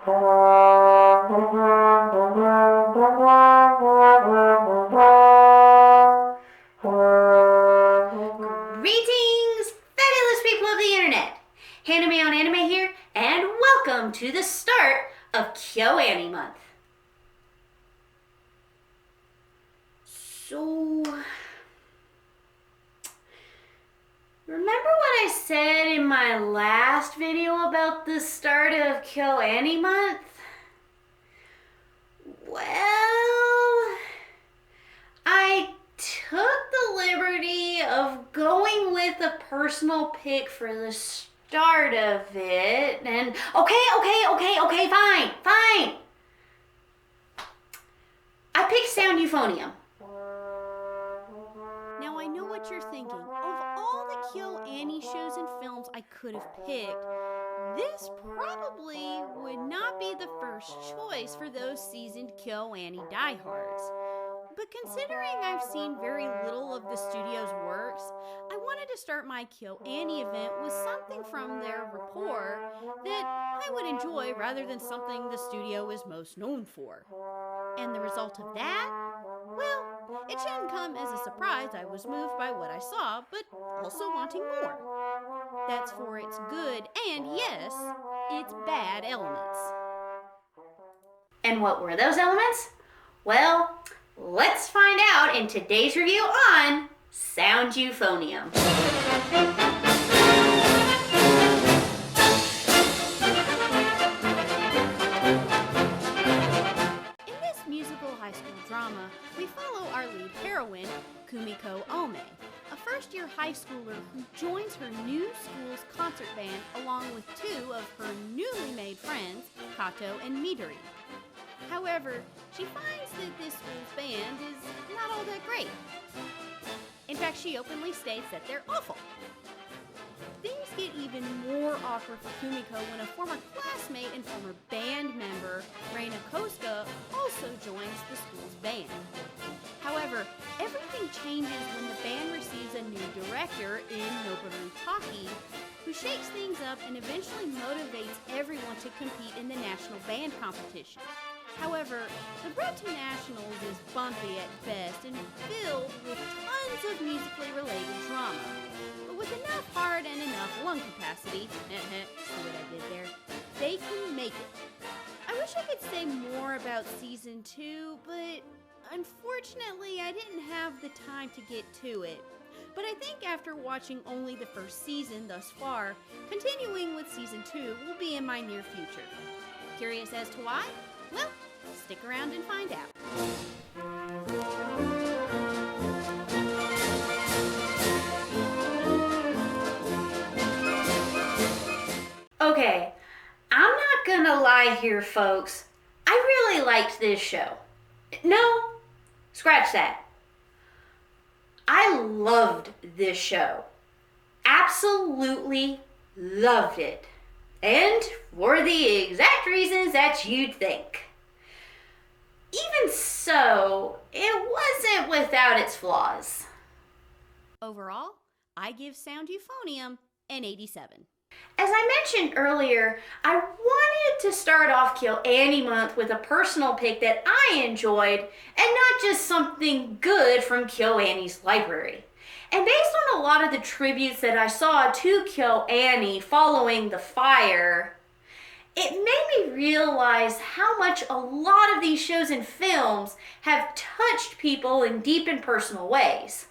Greetings, fabulous people of the internet! Hanime on Anime here, and welcome to the start of Kyoto Anime Month. So, remember what I said in my last video about the start of Kyoto Anime Month? Well, I took the liberty of going with a personal pick for the start of it, and okay, fine. I picked Sound Euphonium. Now I know what you're thinking. Of all the Kyoto Annie shows and films I could have picked, this probably would not be the first choice for those seasoned Kyoto Annie diehards. But considering I've seen very little of the studio's works, I wanted to start my Kyoto Annie event with something from their rapport that I would enjoy rather than something the studio is most known for. And the result of that? Well, it shouldn't come as a surprise I was moved by what I saw, but also wanting more. That's for its good and, yes, its bad elements. And what were those elements? Well, let's find out in today's review on Sound Euphonium. In this musical high school drama, we follow our lead heroine, Kumiko Ome, a first-year high schooler who joins her new school's concert band along with two of her newly made friends, Kato and Midori. However, she finds that this school's band is not all that great. In fact, she openly states that they're awful. Things get even more awkward for Kumiko when a former classmate and former band member, Reina Kosuka, also joins the school's band. However, everything changes when the band receives a new director in Noboru Taki, who shakes things up and eventually motivates everyone to compete in the national band competition. However, the road to nationals is bumpy at best and filled with tons of musically related drama. But with enough heart and enough lung capacity, see what I did there, they can make it. I wish I could say more about season 2, but unfortunately I didn't have the time to get to it. But I think after watching only the first season thus far, continuing with season 2 will be in my near future. Curious as to why? Well, stick around and find out. Okay, I'm not gonna lie here, folks. I really liked this show. No, scratch that. I loved this show. Absolutely loved it. And for the exact reasons that you'd think. Even so, it wasn't without its flaws. Overall, I give Sound Euphonium an 87. As I mentioned earlier, I wanted to start off Kyoto Anime Month with a personal pick that I enjoyed and not just something good from Kyoto Annie's library. And based on a lot of the tributes that I saw to Kyoto Annie following the fire, it made me realize how much a lot of these shows and films have touched people in deep and personal ways.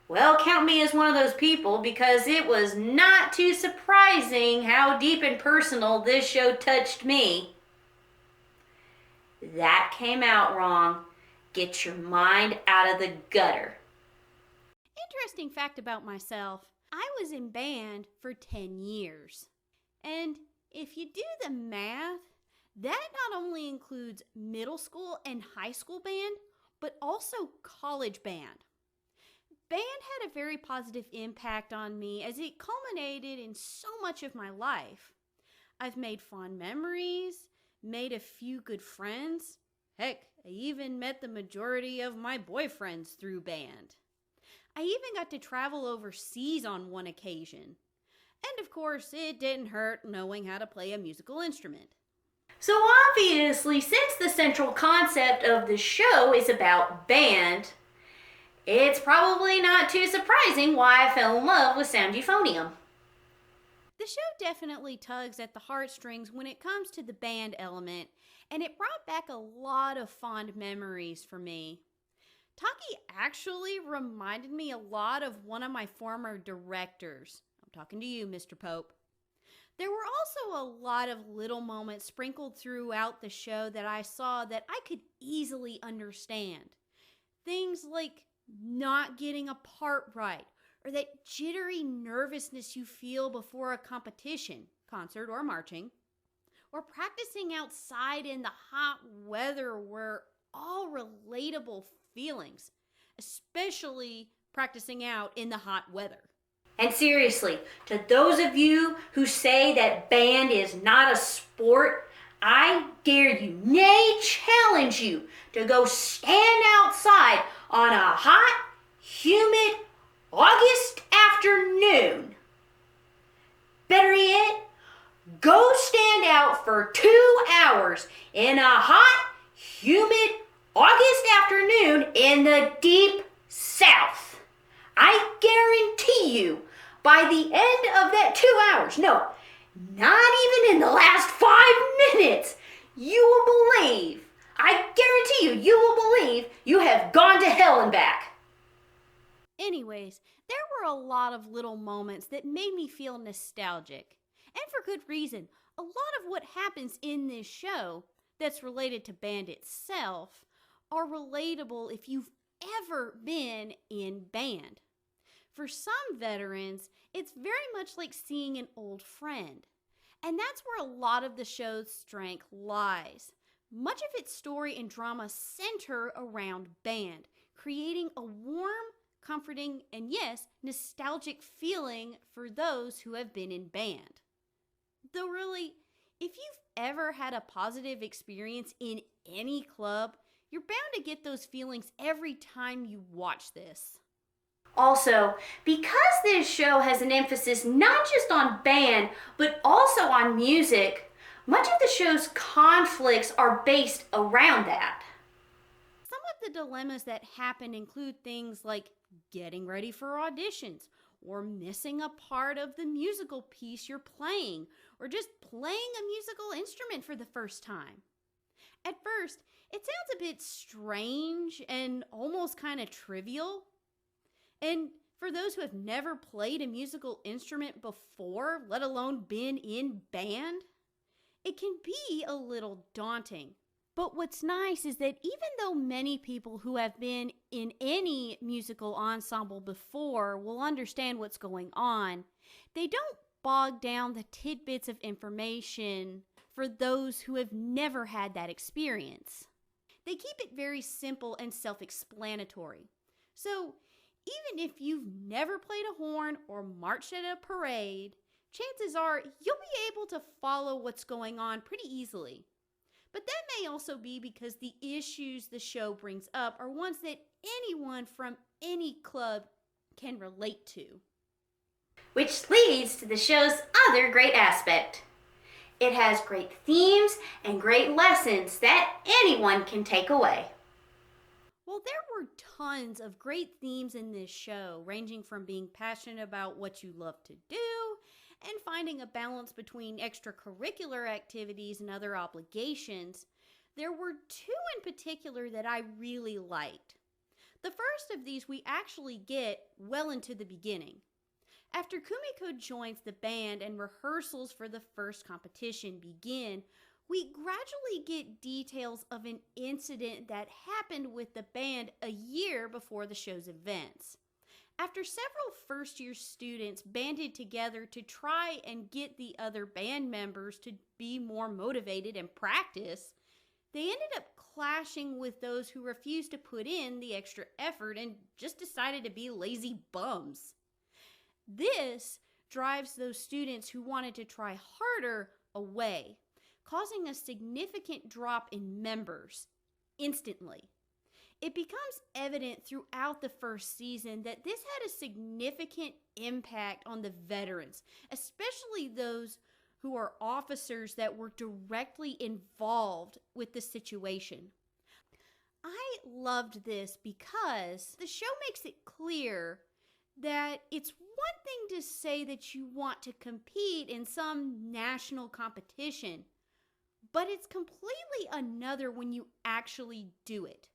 Well, count me as one of those people because it was not too surprising how deep and personal this show touched me. That came out wrong. Get your mind out of the gutter. Interesting fact about myself, I was in band for 10 years. And if you do the math, that not only includes middle school and high school band, but also college band. Band had a very positive impact on me as it culminated in so much of my life. I've made fond memories, made a few good friends. Heck, I even met the majority of my boyfriends through band. I even got to travel overseas on one occasion. And of course, it didn't hurt knowing how to play a musical instrument. So obviously, since the central concept of the show is about band, it's probably not too surprising why I fell in love with Sound Euphonium. The show definitely tugs at the heartstrings when it comes to the band element, and it brought back a lot of fond memories for me. Taki actually reminded me a lot of one of my former directors. I'm talking to you, Mr. Pope. There were also a lot of little moments sprinkled throughout the show that I saw that I could easily understand. Things like not getting a part right, or that jittery nervousness you feel before a competition, concert or marching, or practicing outside in the hot weather were all relatable feelings, especially practicing out in the hot weather. And seriously, to those of you who say that band is not a sport, I dare you, nay, challenge you to go stand outside on a hot, humid August afternoon. Better yet, go stand out for 2 hours in a hot, humid August afternoon in the deep South. I guarantee you, by the end of that 2 hours, no, not even in the last 5 minutes, you will believe, I guarantee you, you will believe you have gone to hell and back. Anyways, there were a lot of little moments that made me feel nostalgic. And for good reason. A lot of what happens in this show that's related to band itself are relatable if you've ever been in band. For some veterans, it's very much like seeing an old friend. And that's where a lot of the show's strength lies. Much of its story and drama center around band, creating a warm, comforting, and yes, nostalgic feeling for those who have been in band. Though really, if you've ever had a positive experience in any club, you're bound to get those feelings every time you watch this. Also, because this show has an emphasis not just on band, but also on music, much of the show's conflicts are based around that. Some of the dilemmas that happen include things like getting ready for auditions, or missing a part of the musical piece you're playing, or just playing a musical instrument for the first time. At first, it sounds a bit strange and almost kind of trivial. And for those who have never played a musical instrument before, let alone been in band, it can be a little daunting. But what's nice is that even though many people who have been in any musical ensemble before will understand what's going on, they don't bog down the tidbits of information for those who have never had that experience. They keep it very simple and self-explanatory. So even if you've never played a horn or marched at a parade, chances are you'll be able to follow what's going on pretty easily. But that may also be because the issues the show brings up are ones that anyone from any club can relate to. Which leads to the show's other great aspect. It has great themes and great lessons that anyone can take away. Well, there were tons of great themes in this show, ranging from being passionate about what you love to do and finding a balance between extracurricular activities and other obligations. There were two in particular that I really liked. The first of these we actually get well into the beginning. After Kumiko joins the band and rehearsals for the first competition begin, we gradually get details of an incident that happened with the band a year before the show's events. After several first-year students banded together to try and get the other band members to be more motivated and practice, they ended up clashing with those who refused to put in the extra effort and just decided to be lazy bums. This drives those students who wanted to try harder away, causing a significant drop in members instantly. It becomes evident throughout the first season that this had a significant impact on the veterans, especially those who are officers that were directly involved with the situation. I loved this because the show makes it clear that it's one thing to say that you want to compete in some national competition, but it's completely another when you actually do it.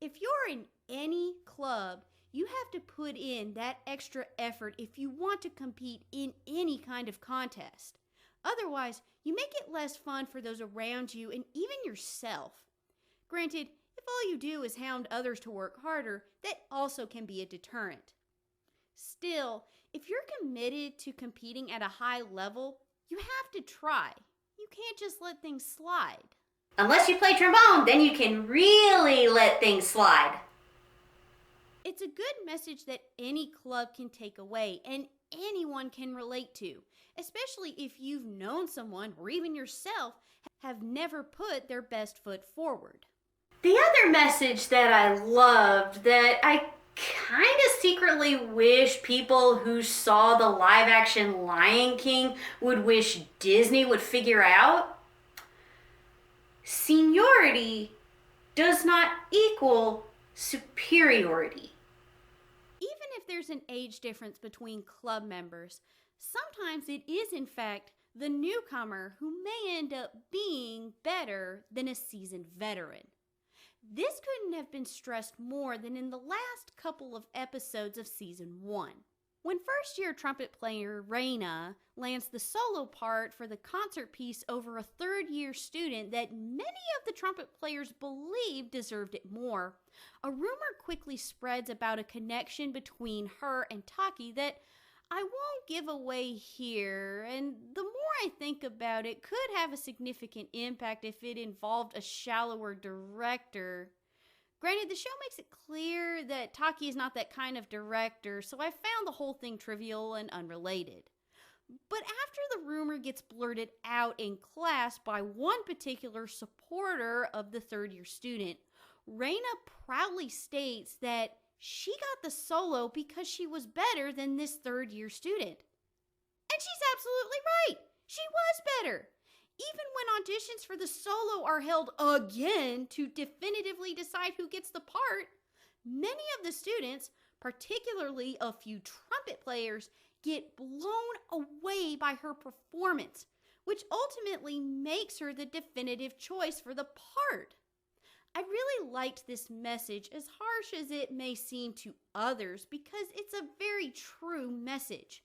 If you're in any club, you have to put in that extra effort if you want to compete in any kind of contest. Otherwise, you make it less fun for those around you and even yourself. Granted, if all you do is hound others to work harder, that also can be a deterrent. Still, if you're committed to competing at a high level, you have to try. You can't just let things slide. Unless you play trombone, then you can really let things slide. It's a good message that any club can take away and anyone can relate to, especially if you've known someone or even yourself have never put their best foot forward. The other message that I loved that I kind of secretly wish people who saw the live-action Lion King would wish Disney would figure out: seniority does not equal superiority. Even if there's an age difference between club members, sometimes it is in fact the newcomer who may end up being better than a seasoned veteran. This couldn't have been stressed more than in the last couple of episodes of season 1. When first-year trumpet player Raina lands the solo part for the concert piece over a third-year student that many of the trumpet players believe deserved it more, a rumor quickly spreads about a connection between her and Taki that I won't give away here, and the more I think about it, could have a significant impact if it involved a shallower director. Granted, the show makes it clear that Taki is not that kind of director, so I found the whole thing trivial and unrelated. But after the rumor gets blurted out in class by one particular supporter of the third-year student, Raina proudly states that she got the solo because she was better than this third-year student. And she's absolutely right. She was better. Even when auditions for the solo are held again to definitively decide who gets the part, many of the students, particularly a few trumpet players, get blown away by her performance, which ultimately makes her the definitive choice for the part. I really liked this message, as harsh as it may seem to others, because it's a very true message.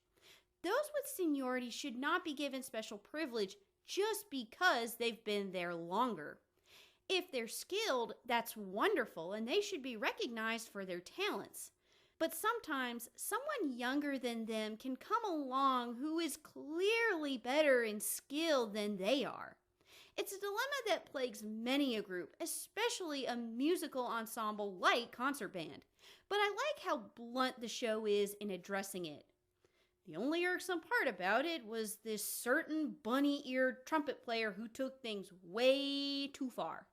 Those with seniority should not be given special privilege just because they've been there longer. If they're skilled, that's wonderful, and they should be recognized for their talents. But sometimes someone younger than them can come along who is clearly better in skill than they are. It's a dilemma that plagues many a group, especially a musical ensemble like concert band. But I like how blunt the show is in addressing it. The only irksome part about it was this certain bunny-eared trumpet player who took things way too far.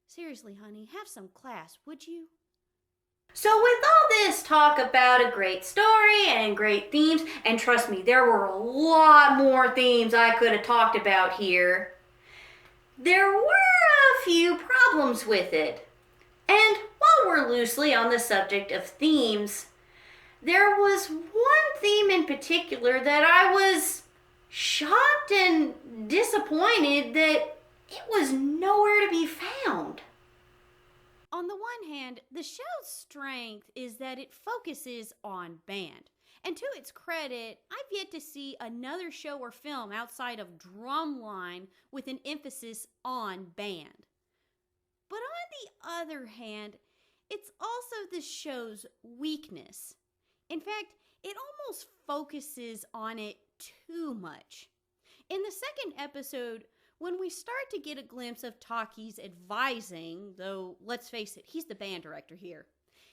Seriously, honey, have some class, would you? So with all this talk about a great story and great themes, and trust me, there were a lot more themes I could have talked about here, there were a few problems with it. And while we're loosely on the subject of themes, there was one theme in particular that I was shocked and disappointed that it was nowhere to be found. On the one hand, the show's strength is that it focuses on band. And to its credit, I've yet to see another show or film outside of Drumline with an emphasis on band. But on the other hand, it's also the show's weakness. In fact, it almost focuses on it too much. In the second episode, when we start to get a glimpse of Taki's advising, though let's face it, he's the band director here,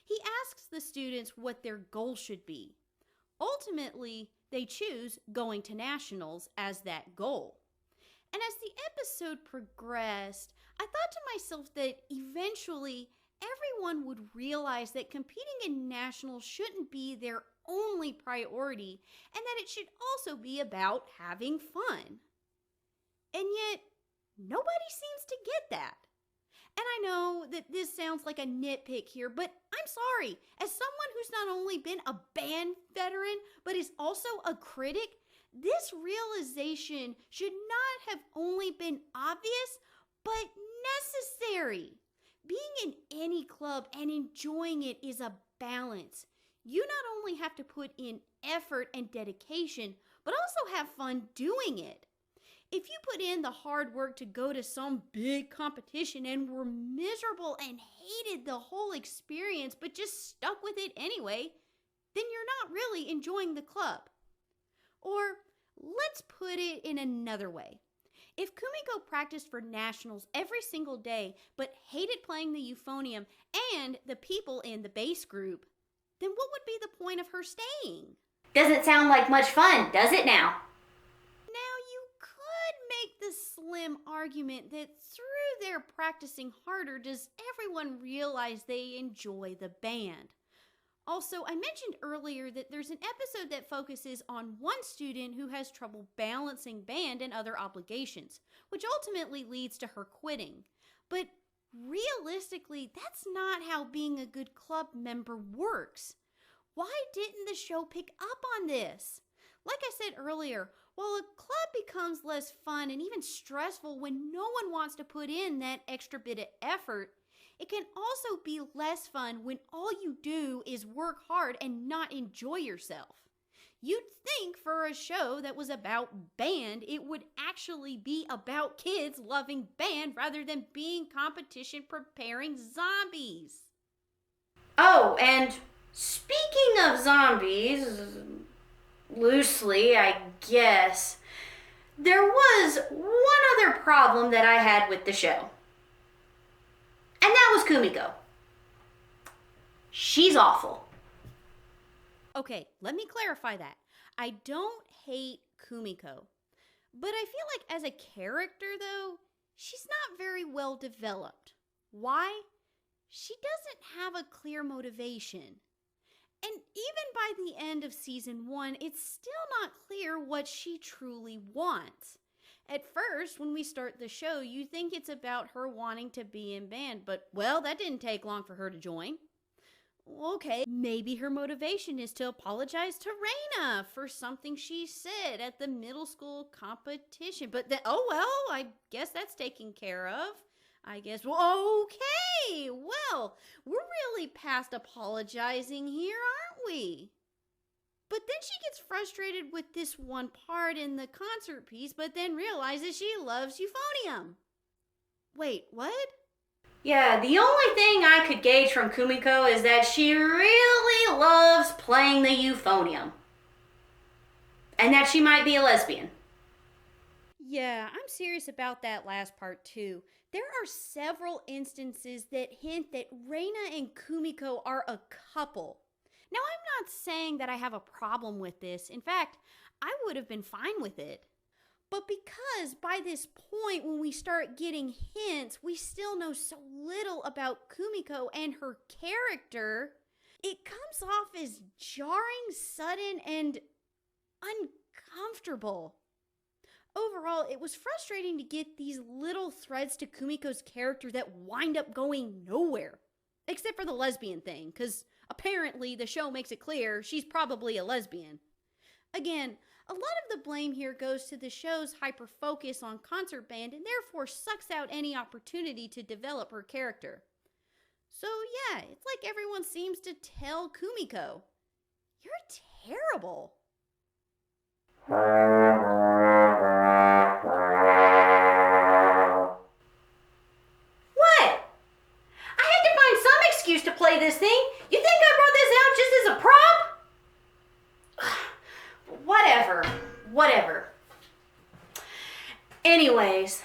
he asks the students what their goal should be. Ultimately, they choose going to nationals as that goal. And as the episode progressed, I thought to myself that eventually everyone would realize that competing in nationals shouldn't be their only priority and that it should also be about having fun. And yet, nobody seems to get that. And I know that this sounds like a nitpick here, but I'm sorry. As someone who's not only been a band veteran, but is also a critic, this realization should not have only been obvious, but necessary. Being in any club and enjoying it is a balance. You not only have to put in effort and dedication, but also have fun doing it. If you put in the hard work to go to some big competition and were miserable and hated the whole experience but just stuck with it anyway, then you're not really enjoying the club. Or let's put it in another way. If Kumiko practiced for nationals every single day but hated playing the euphonium and the people in the bass group, then what would be the point of her staying? Doesn't sound like much fun, does it now? Now you could make the slim argument that through their practicing harder does everyone realize they enjoy the band. Also, I mentioned earlier that there's an episode that focuses on one student who has trouble balancing band and other obligations, which ultimately leads to her quitting. But realistically, that's not how being a good club member works. Why didn't the show pick up on this? Like I said earlier, while a club becomes less fun and even stressful when no one wants to put in that extra bit of effort, it can also be less fun when all you do is work hard and not enjoy yourself. You'd think for a show that was about band, it would actually be about kids loving band rather than being competition preparing zombies. Oh, and speaking of zombies, loosely, I guess, there was one other problem that I had with the show. And that was Kumiko. She's awful. Okay, let me clarify that. I don't hate Kumiko, but I feel like as a character, though, she's not very well developed. Why? She doesn't have a clear motivation. And even by the end of season 1, it's still not clear what she truly wants. At first, when we start the show, you think it's about her wanting to be in band, but, well, that didn't take long for her to join. Okay, maybe her motivation is to apologize to Reina for something she said at the middle school competition. But then, oh well, I guess that's taken care of. I guess, well, okay, well, we're really past apologizing here, aren't we? But then she gets frustrated with this one part in the concert piece, but then realizes she loves Euphonium. Wait, what? Yeah, the only thing I could gauge from Kumiko is that she really loves playing the euphonium. And that she might be a lesbian. Yeah, I'm serious about that last part too. There are several instances that hint that Reina and Kumiko are a couple. Now, I'm not saying that I have a problem with this. In fact, I would have been fine with it. But because by this point when we start getting hints, we still know so little about Kumiko and her character, it comes off as jarring, sudden, and uncomfortable. Overall, it was frustrating to get these little threads to Kumiko's character that wind up going nowhere. Except for the lesbian thing, because apparently the show makes it clear she's probably a lesbian. Again, a lot of the blame here goes to the show's hyper-focus on concert band and therefore sucks out any opportunity to develop her character. So yeah, it's like everyone seems to tell Kumiko, "You're terrible." What? I had to find some excuse to play this thing. You think I brought this out just as a prop? Whatever. Anyways,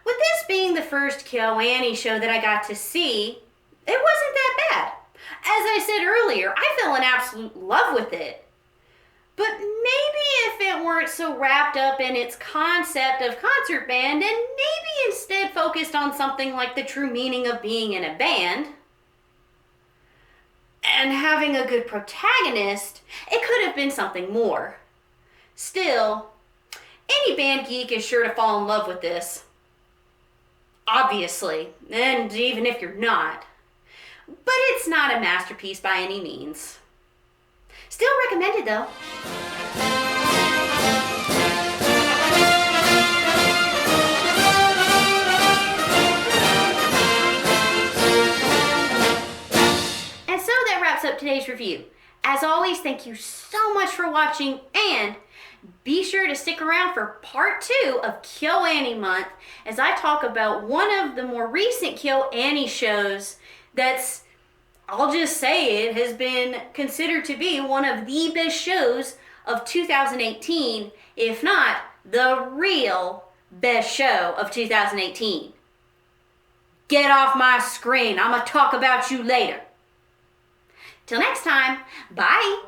with this being the first KyoAni show that I got to see, it wasn't that bad. As I said earlier, I fell in absolute love with it. But maybe if it weren't so wrapped up in its concept of concert band and maybe instead focused on something like the true meaning of being in a band, And having a good protagonist, it could have been something more. Still, any band geek is sure to fall in love with this. Obviously, and even if you're not. But it's not a masterpiece by any means. Still recommended though. And so that wraps up today's review. As always, thank you so much for watching, and be sure to stick around for part 2 of KyoAni Month as I talk about one of the more recent KyoAni shows that's, I'll just say it, has been considered to be one of the best shows of 2018, if not the real best show of 2018. Get off my screen. I'm going to talk about you later. Till next time, bye.